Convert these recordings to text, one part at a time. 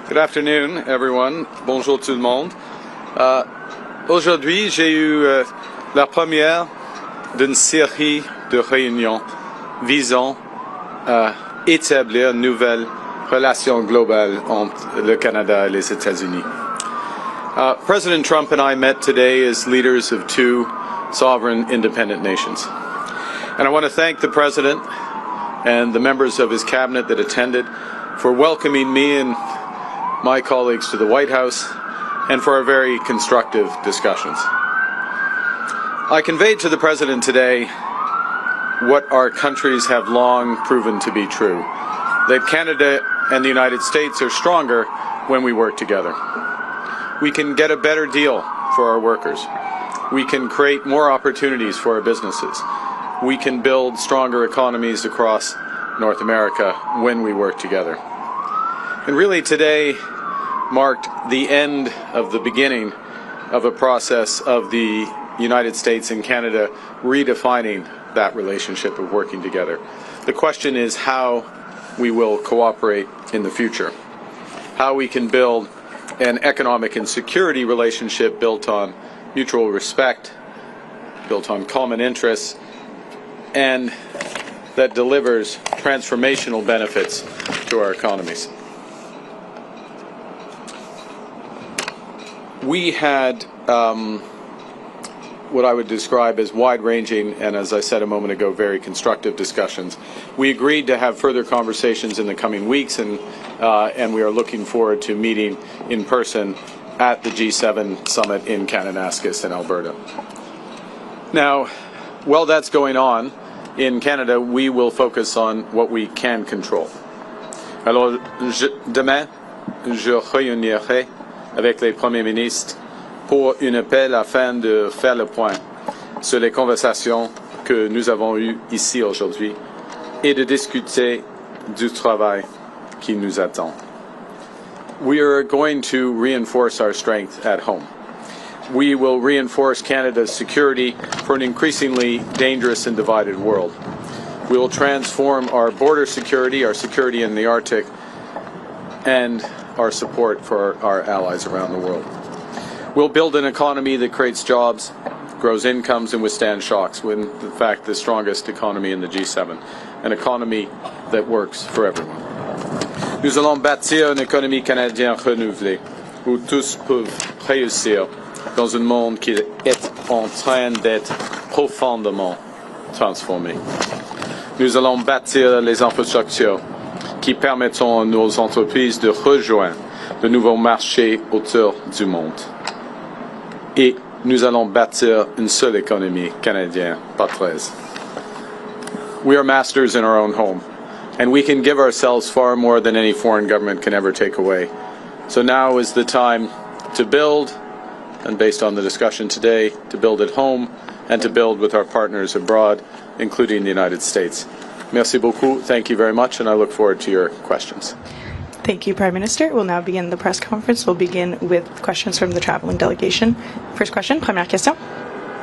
Good afternoon, everyone. Bonjour tout le monde. Aujourd'hui, j'ai eu la première d'une série de réunions visant à établir une nouvelle relation globale entre le Canada et les États-Unis. President Trump and I met today as leaders of two sovereign independent nations. And I want to thank the President and the members of his cabinet that attended for welcoming me and my colleagues to the White House and for our very constructive discussions. I conveyed to the President today what our countries have long proven to be true, that Canada and the United States are stronger when we work together. We can get a better deal for our workers. We can create more opportunities for our businesses. We can build stronger economies across North America when we work together. And really today marked the end of the beginning of a process of the United States and Canada redefining that relationship of working together. The question is how we will cooperate in the future, how we can build an economic and security relationship built on mutual respect, built on common interests, and that delivers transformational benefits to our economies. We had what I would describe as wide-ranging and, as I said a moment ago, very constructive discussions. We agreed to have further conversations in the coming weeks, and we are looking forward to meeting in person at the G7 summit in Kananaskis in Alberta. Now, while that's going on, in Canada, we will focus on what we can control. Alors, demain, je réunirai avec les premiers ministres pour un appel afin de faire le point sur les conversations que nous avons eues ici aujourd'hui et de discuter du travail qui nous attend. We are going to reinforce our strength at home. We will reinforce Canada's security for an increasingly dangerous and divided world. We will transform our border security, our security in the Arctic, and our support for our allies around the world. We'll build an economy that creates jobs, grows incomes, and withstands shocks, when in fact the strongest economy in the G7, an economy that works for everyone. Nous allons bâtir une économie canadienne renouvelée, où tous peuvent réussir dans un monde qui est en train d'être profondément transformé. Nous allons bâtir les infrastructures qui permettront à nos entreprises de rejoindre de nouveaux marchés autour du monde. Et nous allons bâtir une seule économie canadienne par 13. We are masters in our own home, and we can give ourselves far more than any foreign government can ever take away. So now is the time to build, and based on the discussion today, to build at home and to build with our partners abroad, including the United States. Merci beaucoup. Thank you very much, and I look forward to your questions. Thank you, Prime Minister. We'll now begin the press conference. We'll begin with questions from the traveling delegation. First question, première question.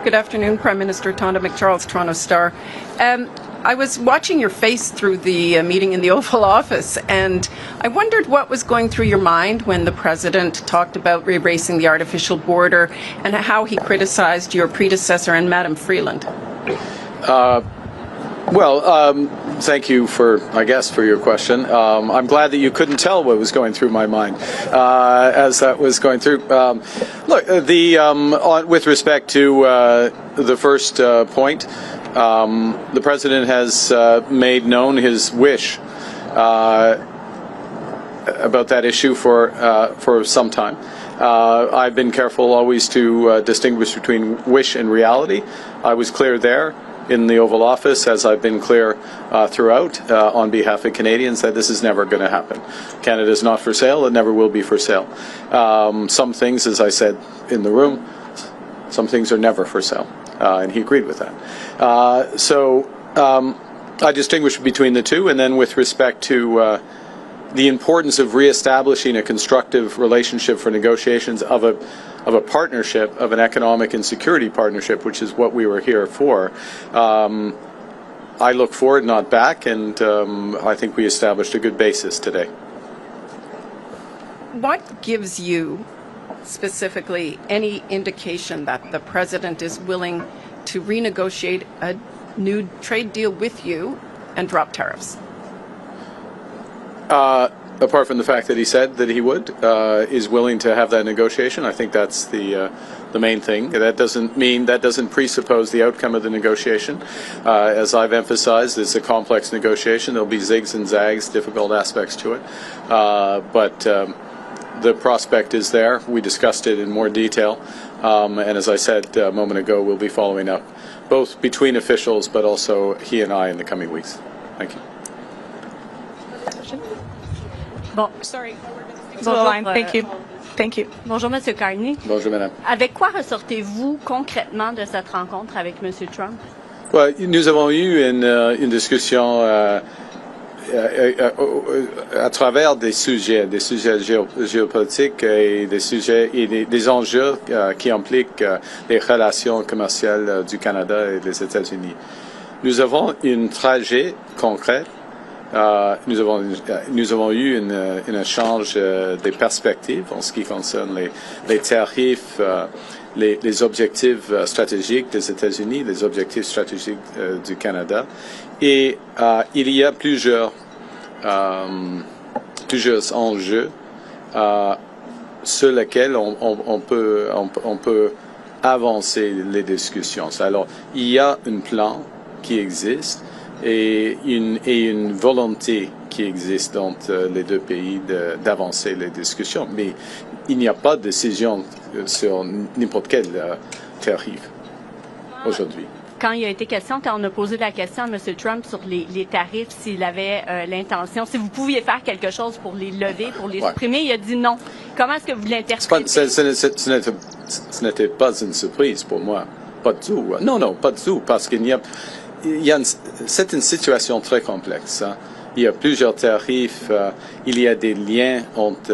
Good afternoon, Prime Minister. Tonda McCharles, Toronto Star. I was watching your face through the meeting in the Oval Office, and I wondered what was going through your mind when the President talked about erasing the artificial border and how he criticized your predecessor and Madam Freeland. Thank you for your question. I'm glad that you couldn't tell what was going through my mind as that was going through. With respect to the first point, the President has made known his wish about that issue for some time. I've been careful always to distinguish between wish and reality. I was clear there in the Oval Office, as I've been clear throughout on behalf of Canadians, that this is never going to happen. Canada is not for sale. It never will be for sale. Some things, as I said in the room, some things are never for sale. And he agreed with that. I distinguish between the two, and then with respect to the importance of reestablishing a constructive relationship for negotiations of a partnership, of an economic and security partnership, which is what we were here for. I look forward, not back, and I think we established a good basis today. what gives you specifically any indication that the president is willing to renegotiate a new trade deal with you and drop tariffs? Apart from the fact that he said that he would, is willing to have that negotiation, I think that's the main thing. That doesn't presuppose the outcome of the negotiation. As I've emphasized, it's a complex negotiation. There'll be zigs and zags, difficult aspects to it, but the prospect is there. We discussed it in more detail, and as I said a moment ago, we'll be following up both between officials, but also he and I in the coming weeks. Thank you. Bon. Sorry. Bonjour, Thank you. Thank you. Bonjour, M. Carney. Bonjour, madame. Avec quoi ressortez-vous concrètement de cette rencontre avec M. Trump? Ouais, nous avons eu une discussion à travers des sujets géopolitiques et des sujets et des enjeux qui impliquent les relations commerciales du Canada et des États-Unis. Nous avons un trajet concret. Nous avons eu un échange des perspectives en ce qui concerne les tarifs, les objectifs stratégiques des États-Unis, les objectifs stratégiques du Canada. Et il y a plusieurs enjeux sur lesquels on peut avancer les discussions. Alors, il y a un plan qui existe et une volonté qui existe entre les deux pays d'avancer les discussions. Mais il n'y a pas de décision sur n'importe quel tarif aujourd'hui. Quand il a été question, quand on a posé la question à M. Trump sur les tarifs, s'il avait l'intention, si vous pouviez faire quelque chose pour les lever, pour les supprimer, il a dit non. Comment est-ce que vous l'interprétez? Ce n'était pas une surprise pour moi. Pas du tout. Non, pas du tout, parce c'est une situation très complexe. Hein. Il y a plusieurs tarifs, il y a des liens entre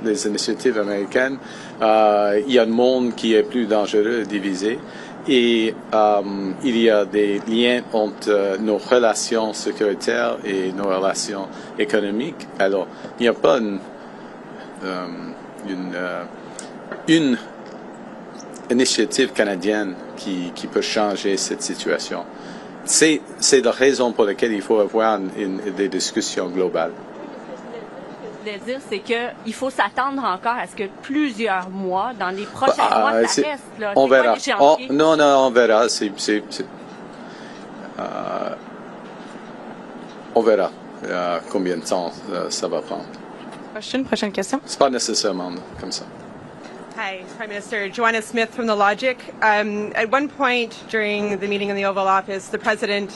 les initiatives américaines, il y a un monde qui est plus dangereux et divisé, et il y a des liens entre nos relations sécuritaires et nos relations économiques. Alors, il n'y a pas une initiative canadienne qui peut changer cette situation. C'est la raison pour laquelle il faut avoir des discussions globales. Ce que je voulais dire, c'est qu'il faut s'attendre encore à ce que plusieurs mois, dans les prochains mois, ça reste. Là. On verra. Non, on verra. On verra combien de temps ça va prendre. Prochaine question. C'est pas nécessairement comme ça. Hi, Prime Minister. Joanna Smith from The Logic. At one point during the meeting in the Oval Office, the President,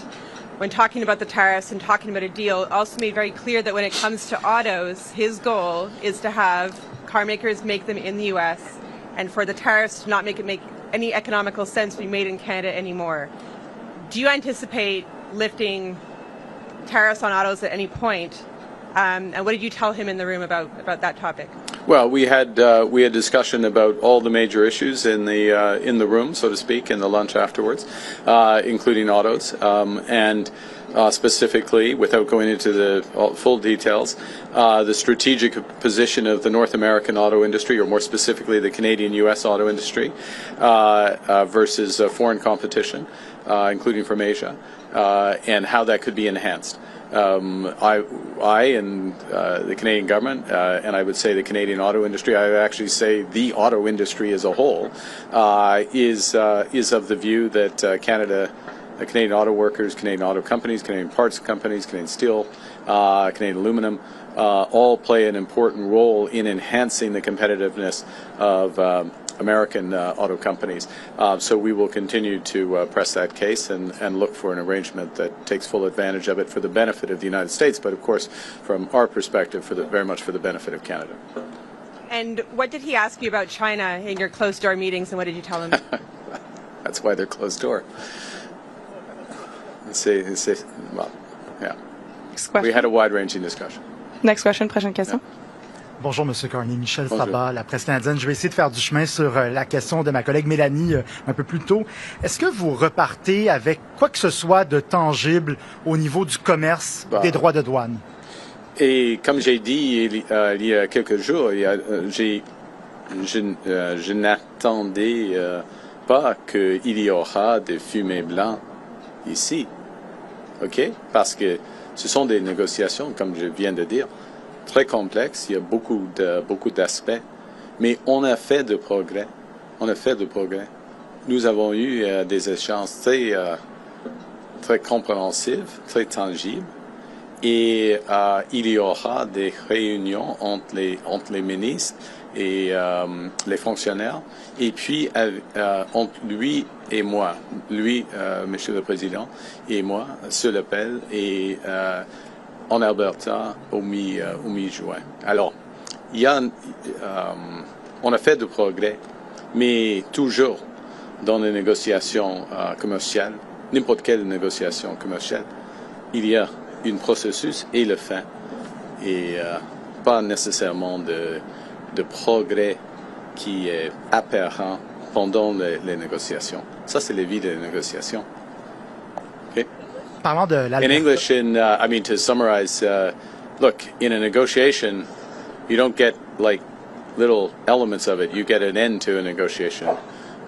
when talking about the tariffs and talking about a deal, also made very clear that when it comes to autos, his goal is to have car makers make them in the U.S. and for the tariffs to not make any economical sense to be made in Canada anymore. Do you anticipate lifting tariffs on autos at any point? And what did you tell him in the room about that topic? Well, we had discussion about all the major issues in the room, so to speak, in the lunch afterwards, including autos, and specifically, without going into the full details, the strategic position of the North American auto industry, or more specifically, the Canadian-U.S. auto industry, versus foreign competition, including from Asia, and how that could be enhanced. I and the Canadian government, and I would say the Canadian auto industry, I would actually say the auto industry as a whole, is of the view that Canadian auto workers, Canadian auto companies, Canadian parts companies, Canadian steel, Canadian aluminum, all play an important role in enhancing the competitiveness of American auto companies. So we will continue to press that case and look for an arrangement that takes full advantage of it for the benefit of the United States, but of course, from our perspective, very much for the benefit of Canada. And what did he ask you about China in your closed-door meetings, and what did you tell him? That's why they're closed door. Well, yeah. We had a wide-ranging discussion. Next question, prochaine question. Yeah. Bonjour, M. Carney. Michel Bonjour. Sabat, la presse canadienne. Je vais essayer de faire du chemin sur la question de ma collègue Mélanie un peu plus tôt. Est-ce que vous repartez avec quoi que ce soit de tangible au niveau du commerce, des droits de douane? Et comme j'ai dit il y a quelques jours, je n'attendais pas qu'il y aura des fumées blancs ici. OK? Parce que ce sont des négociations, comme je viens de dire, très complexes. Il y a beaucoup d'aspects. Mais on a fait de progrès. On a fait de progrès. Nous avons eu des échanges très compréhensifs, très tangibles. Et il y aura des réunions entre les ministres et les fonctionnaires. Et puis, entre lui et moi, Monsieur le Président, et moi, sur l'appel, et en Alberta au mi-juin. Alors, on a fait de progrès, mais toujours dans les négociations commerciales, n'importe quelle négociation commerciale, il y a un processus et le fin, et pas nécessairement de progrès qui est apparent pendant les négociations. Ça, c'est la vie des négociations. Okay? Parlant de l'Alberta. In English, to summarize, look, in a negotiation, you don't get like little elements of it. You get an end to a negotiation.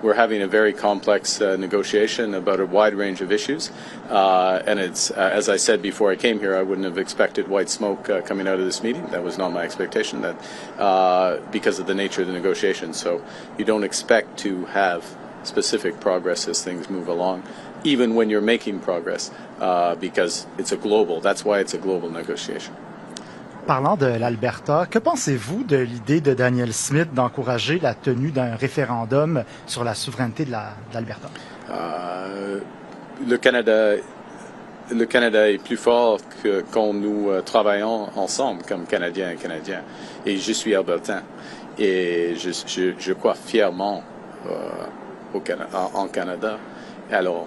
We're having a very complex negotiation about a wide range of issues, and it's as I said before I came here, I wouldn't have expected white smoke coming out of this meeting. That was not my expectation. Because of the nature of the negotiation, so you don't expect to have specific progress as things move along, even when you're making progress, because it's a global. That's why it's a global negotiation. Parlant de l'Alberta, que pensez-vous de l'idée de Daniel Smith d'encourager la tenue d'un référendum sur la souveraineté de l'Alberta? Le Canada est plus fort que quand nous travaillons ensemble comme Canadiens et Canadiens. Et je suis albertain. Et je crois fièrement en Canada. Alors,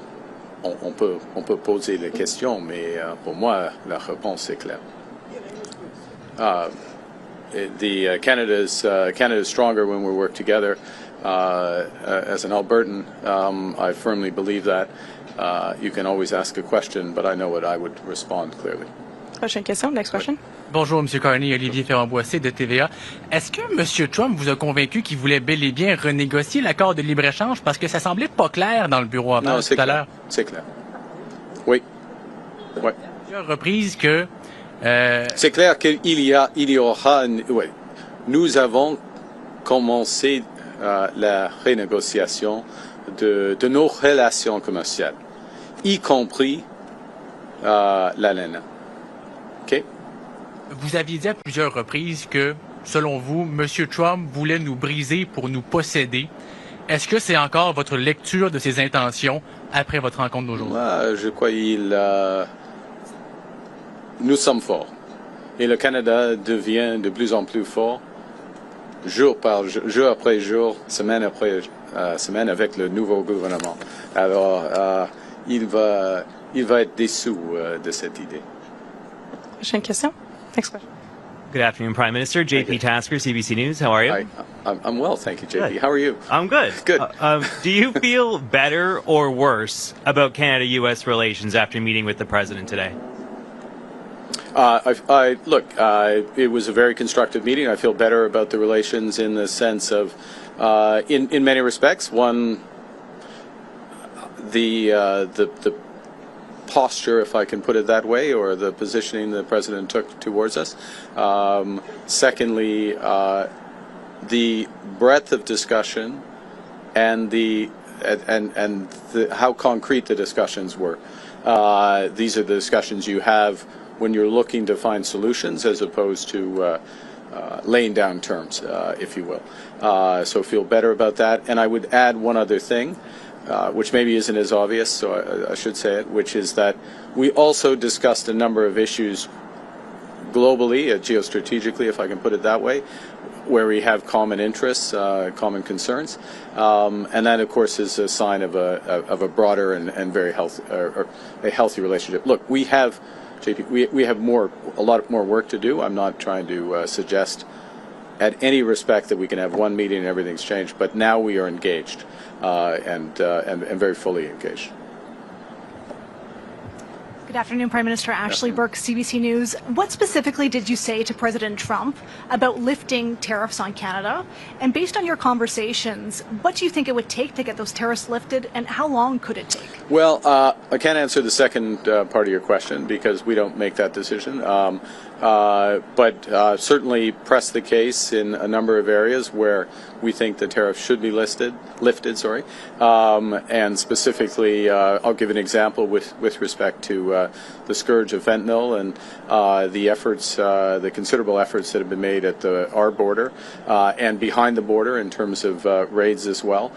on peut poser les questions, mais pour moi, la réponse est claire. Canada is stronger when we work together. As an Albertan, I firmly believe that. You can always ask a question, but I know what I would respond clearly. Prochaine question. Next question. Bonjour, M. Carney, Olivier Ferrand-Boissé de TVA. Est-ce que M. Trump vous a convaincu qu'il voulait bel et bien renégocier l'accord de libre-échange parce que ça semblait pas clair dans le bureau avant tout à l'heure? C'est clair. Oui. Ouais. Plusieurs reprises que c'est clair qu'il y aura. Oui. Nous avons commencé la renégociation de nos relations commerciales, y compris la laine. OK? Vous aviez dit à plusieurs reprises que, selon vous, M. Trump voulait nous briser pour nous posséder. Est-ce que c'est encore votre lecture de ses intentions après votre rencontre d'aujourd'hui? Moi, je crois nous sommes forts. Et le Canada devient de plus en plus fort, jour après jour, semaine après semaine, avec le nouveau gouvernement. Alors, il va être déçu de cette idée. Prochaine question. Next question. Good afternoon, Prime Minister. JP Tasker, CBC News. How are you? Hi. I'm well, thank you, JP. Good. How are you? I'm good. Good. Do you feel better or worse about Canada-U.S. relations after meeting with the President today? It was a very constructive meeting. I feel better about the relations in the sense of, in many respects, one, the posture, if I can put it that way, or the positioning the President took towards us. Secondly, the breadth of discussion and how concrete the discussions were. These are the discussions you have when you're looking to find solutions as opposed to laying down terms, if you will. So feel better about that. And I would add one other thing, which maybe isn't as obvious, so I should say it, which is that we also discussed a number of issues globally, geostrategically, if I can put it that way, where we have common interests, common concerns, and that, of course, is a sign of a broader and very healthy, or a healthy relationship. Look, we have, JP, we have a lot more work to do. I'm not trying to suggest, at any respect, that we can have one meeting and everything's changed. But now we are engaged, and very fully engaged. Good afternoon, Prime Minister. Ashley Burke, CBC News. What specifically did you say to President Trump about lifting tariffs on Canada? And based on your conversations, what do you think it would take to get those tariffs lifted, and how long could it take? Well, I can't answer the second part of your question because we don't make that decision. But certainly press the case in a number of areas where we think the tariffs should be lifted. And specifically, I'll give an example with respect to the scourge of fentanyl and the efforts, the considerable efforts that have been made at our border and behind the border in terms of raids as well.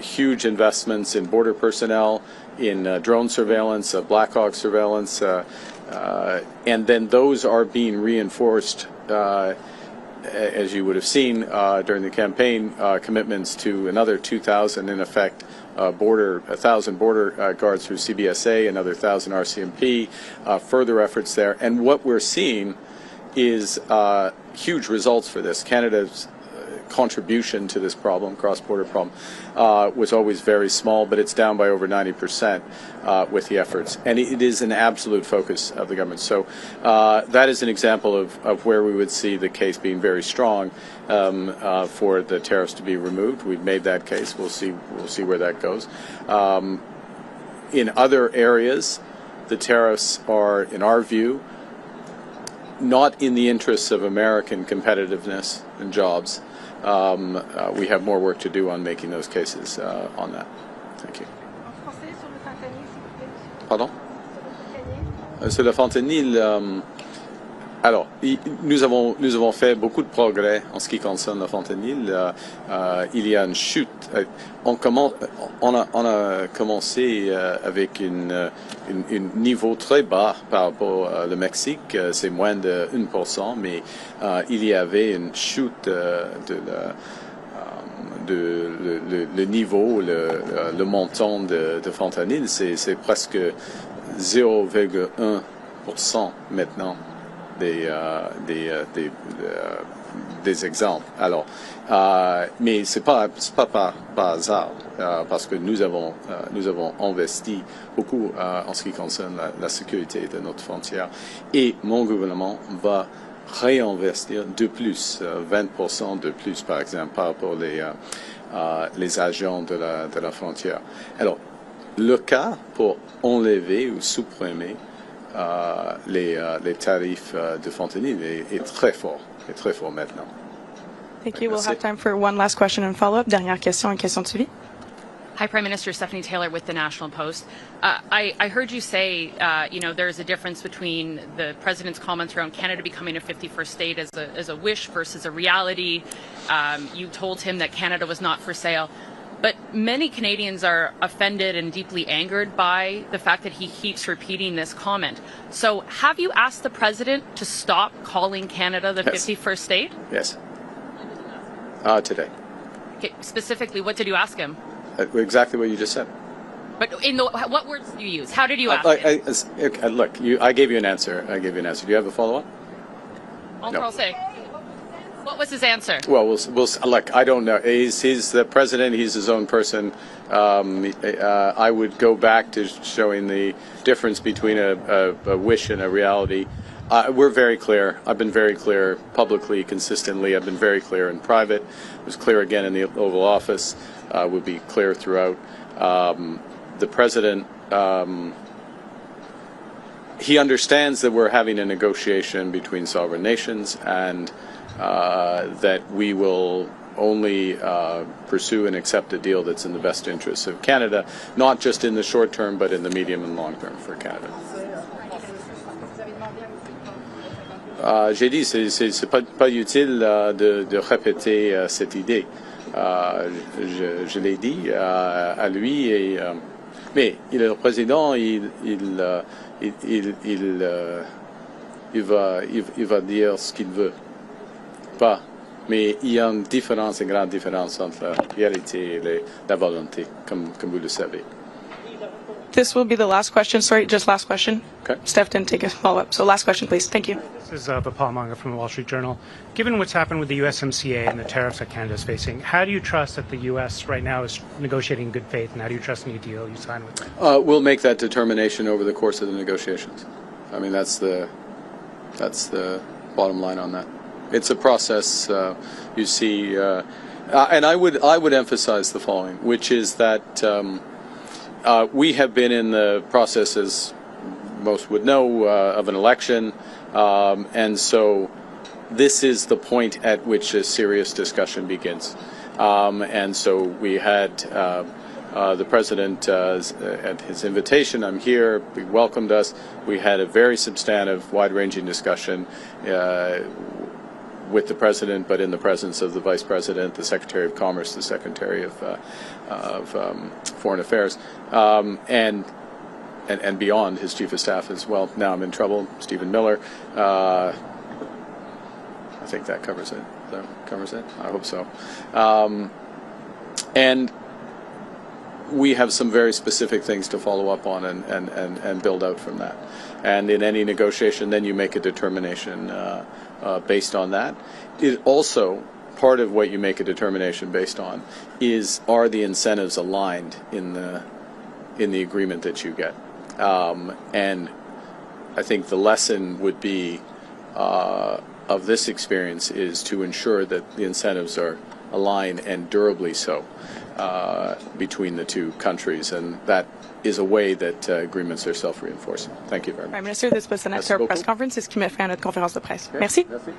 Huge investments in border personnel, in drone surveillance, Black Hawk surveillance, and then those are being reinforced, as you would have seen during the campaign, commitments to another 2,000 in effect. 1,000 border guards through CBSA, another 1,000 RCMP, further efforts there. And what we're seeing is huge results for this. Canada's contribution to this problem, cross-border problem, was always very small, but it's down by over 90% with the efforts. And it is an absolute focus of the government. So that is an example of where we would see the case being very strong for the tariffs to be removed. We've made that case. We'll see where that goes. In other areas, the tariffs are, in our view, not in the interests of American competitiveness and jobs. We have more work to do on making those cases on that. Thank you. Pardon? Sur le fentanyl, alors, nous avons fait beaucoup de progrès en ce qui concerne le fentanyl. Il y a une chute. On a commencé avec un niveau très bas par rapport au Mexique. C'est moins de 1%, mais il y avait une chute le niveau, le montant de fentanyl. C'est presque 0,1% maintenant. Des exemples. Alors, mais c'est pas par hasard parce que nous avons investi beaucoup en ce qui concerne la sécurité de notre frontière et mon gouvernement va réinvestir de plus, 20% de plus par exemple par rapport les agents de la frontière. Alors, le cas pour enlever ou supprimer les tarifs de fentanyl est très fort maintenant. Thank you. We'll have time for one last question and follow-up. Dernière question et question de suivi. Hi, Prime Minister. Stephanie Taylor with the National Post. I heard you say, there's a difference between the President's comments around Canada becoming a 51st state as a wish versus a reality. You told him that Canada was not for sale. But many Canadians are offended and deeply angered by the fact that he keeps repeating this comment. So have you asked the President to stop calling Canada the 51st state? Yes. Today. Okay, specifically, what did you ask him? Exactly what you just said. But what words did you use? How did you ask him? Look, I gave you an answer. Do you have a follow-up? En français. What was his answer? Well, we'll look. I don't know. He's the president. He's his own person. I would go back to showing the difference between a wish and a reality. We're very clear. I've been very clear publicly, consistently. I've been very clear in private. I was clear again in the Oval Office. Will be clear throughout. The president. He understands that we're having a negotiation between sovereign nations and that we will only pursue and accept a deal that's in the best interests of Canada, not just in the short term, but in the medium and long term for Canada. J'ai dit, c'est pas utile de répéter cette idée. Je l'ai dit à lui, mais il est le président, il va dire ce qu'il veut. Pas. Mais il y a une différence, une grande différence entre la réalité et la volonté, comme vous le savez. This will be the last question. Sorry, just last question. Okay. Steph didn't take a follow-up. So last question, please. Thank you. This is Bapal Manga from the Wall Street Journal. Given what's happened with the USMCA and the tariffs that Canada is facing, how do you trust that the U.S. right now is negotiating in good faith, and how do you trust any deal you sign with them? We'll make that determination over the course of the negotiations. I mean, that's the bottom line on that. It's a process. You see, and I would emphasize the following, which is that we have been in the process, as most would know, of an election, and so this is the point at which a serious discussion begins. And so we had the President, at his invitation, I'm here, he welcomed us. We had a very substantive, wide-ranging discussion with the President, but in the presence of the Vice President, the Secretary of Commerce, the Secretary of Foreign Affairs, and beyond, his Chief of Staff as well. Now I'm in trouble, Stephen Miller. I think that covers it. That covers it? I hope so. And we have some very specific things to follow up on and build out from that. And in any negotiation, then you make a determination based on that. It also, part of what you make a determination based on is, are the incentives aligned in the agreement that you get? And I think the lesson would be of this experience is to ensure that the incentives are aligned and durably so between the two countries, and that is a way that agreements are self-reinforcing. Thank you very much. Prime Minister, this was the next press conference. C'est ce qui met fin à notre conférence de presse. Merci. Merci.